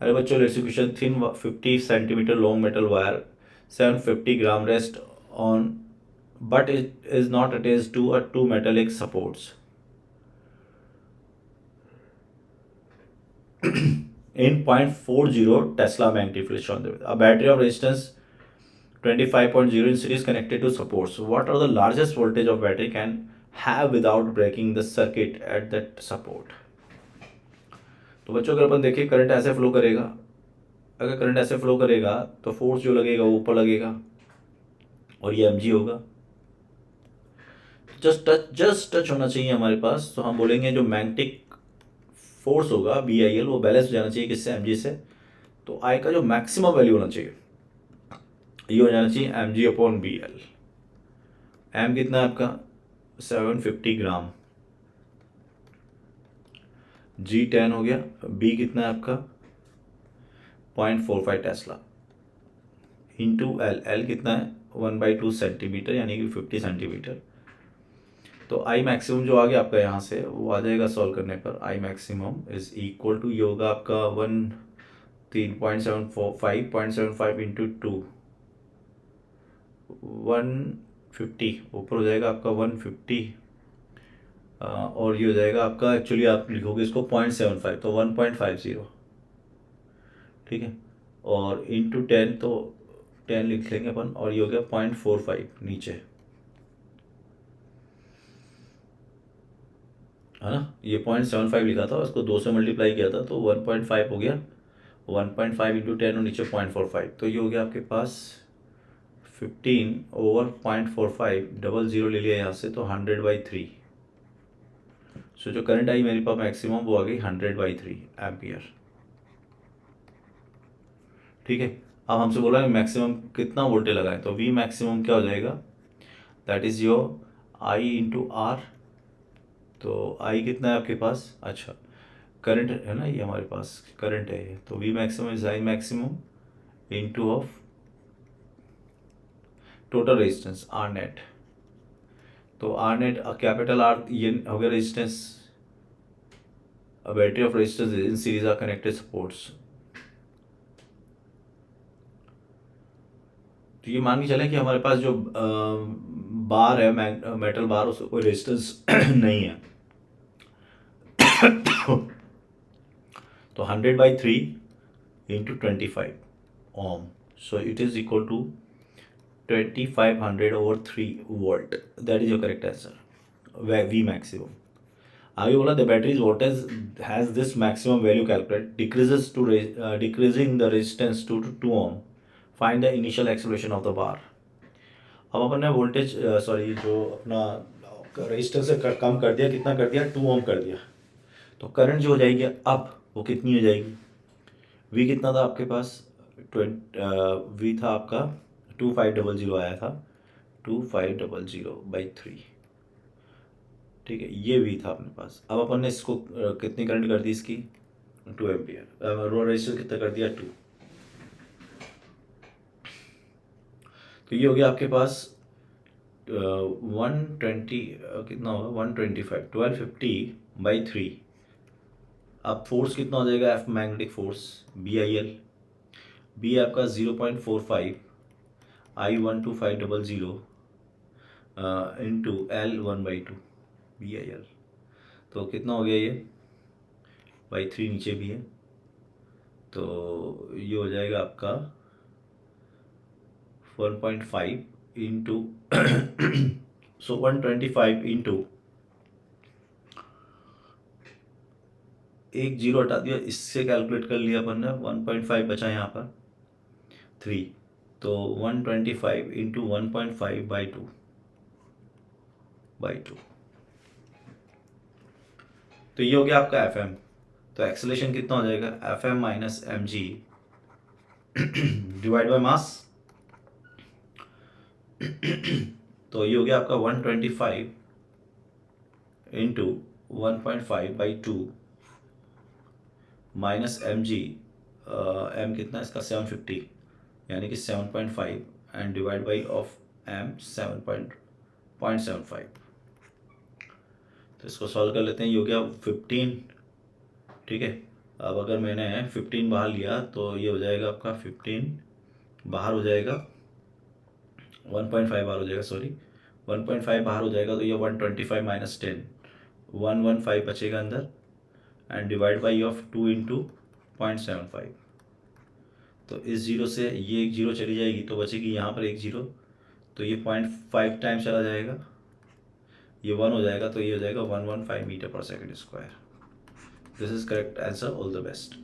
अरे बच्चों, let's question thin 50 centimetre long metal wire 750 gram rest on but it is not attached to a two metallic supports. In 0.40 Tesla magnetic field shown there. A battery of resistance 25.0 in series connected to supports. What are the largest voltage of battery can have without breaking the circuit at that support? तो बच्चों अगर अपन देखें current ऐसे flow करेगा, अगर current ऐसे flow करेगा तो फोर्स जो लगेगा वो ऊपर लगेगा और ये mg होगा. जस्ट टच होना चाहिए हमारे पास, तो हम बोलेंगे जो मैग्नेटिक फोर्स होगा बी आई एल वो बैलेंस हो जाना चाहिए किससे, एम जी से. तो आई का जो मैक्सिमम वैल्यू होना चाहिए ये हो जाना चाहिए M G upon B L. M कितना है आपका 750 ग्राम, जी 10 हो गया, बी कितना है आपका 0.45 टेस्ला इंटू एल, एल कितना है 1/2 सेंटीमीटर यानी कि 50 सेंटीमीटर. तो आई मैक्सिमम जो आ गया आपका यहाँ से वो आ जाएगा सॉल्व करने पर. I maximum is equal to ये होगा आपका 3.75 इंटू 2 150 ऊपर हो जाएगा आपका 150 और ये हो जाएगा आपका, एक्चुअली आप लिखोगे इसको 0.75 तो 1.50. ठीक है, और इंटू 10 तो 10 लिख लेंगे अपन, और ये हो गया 0.45 नीचे, है ना. ये 0.75 लिखा था, उसको 2 से मल्टीप्लाई किया था तो 1.5 हो गया. 1.5 इंटू 10 और नीचे 0.45 तो ये हो गया आपके पास 15/0.45. डबल ज़ीरो ले लिया यहाँ से तो 100/3. सो जो करंट आई मेरे पास मैक्सिमम वो आ गई 100/3 एम्पियर. ठीक है, अब हमसे बोला है मैक्सिमम कितना वोल्टेज लगाएं, तो वी मैक्सिमम क्या हो जाएगा, that is your I into R. तो आई कितना है आपके पास, अच्छा करंट है ना, ये हमारे पास करंट है ये, तो we maximum is I maximum into of total resistance R net. तो आर नेट कैपिटल आर ये हो गया resistance. A battery of resistors in series are connected supports. तो ये मान के चले कि हमारे पास जो बार है मेटल बार उसका कोई रेजिस्टेंस नहीं है. तो 100/3 into 25 ohm, so it is equal to 2500/3 volt. That is your correct answer, we maximum. आगे बोला the batteries voltage has this maximum value calculate decreases to decreasing the resistance to 2 ohm. Find the initial acceleration of the bar. अब अपन ने voltage sorry जो अपना resistance से कम कर दिया, कितना कर दिया 2 ओम कर दिया. तो करंट जो हो जाएगी अब वो कितनी हो जाएगी, वी कितना था आपके पास वी था आपका 2500 आया था 2500/3. ठीक है, ये वी था अपने पास. अब अपन ने इसको कितनी करंट कर दी इसकी 2 एम्पियर. रो रेजिस्टेंस कितना कर दिया 2. तो ये हो गया आपके पास 120 कितना होगा 125 1250/3. अब फोर्स कितना हो जाएगा, F magnetic force B I L, B आपका 0.45 I 12500 into L 1/2 B I L. तो कितना हो गया ये बाई 3 नीचे भी है, तो ये हो जाएगा आपका 1.5 इंटू सो 125 इंटू एक जीरो हटा दिया, इससे कैलकुलेट कर लिया अपन ने 1.5 बचा यहाँ पर 3. तो 125 इंटू 1.5/2 तो ये हो गया आपका एफ एम. तो एक्सेलरेशन कितना हो जाएगा, F M minus M G divide by mass. तो ये हो गया आपका 125 into 1.5/2 minus M G, M कितना है इसका 750 यानी कि 7.5 and divide by of M 7.75. तो इसको सॉल्व कर लेते हैं, ये हो गया 15. ठीक है, अब अगर मैंने 15 बाहर लिया तो ये हो जाएगा आपका 15 बाहर हो जाएगा, 1.5 बाहर हो जाएगा, सॉरी 1.5 बाहर हो जाएगा, तो ये 125 माइनस 10, 115 बचेगा अंदर, and divide by of 2 into 0.75। तो इस जीरो से ये एक जीरो चली जाएगी तो बचेगी यहाँ पर एक जीरो, तो ये 0.5 टाइम चला जाएगा, ये 1 हो जाएगा, तो ये हो जाएगा 115 मीटर पर second square. This is correct answer, all the best.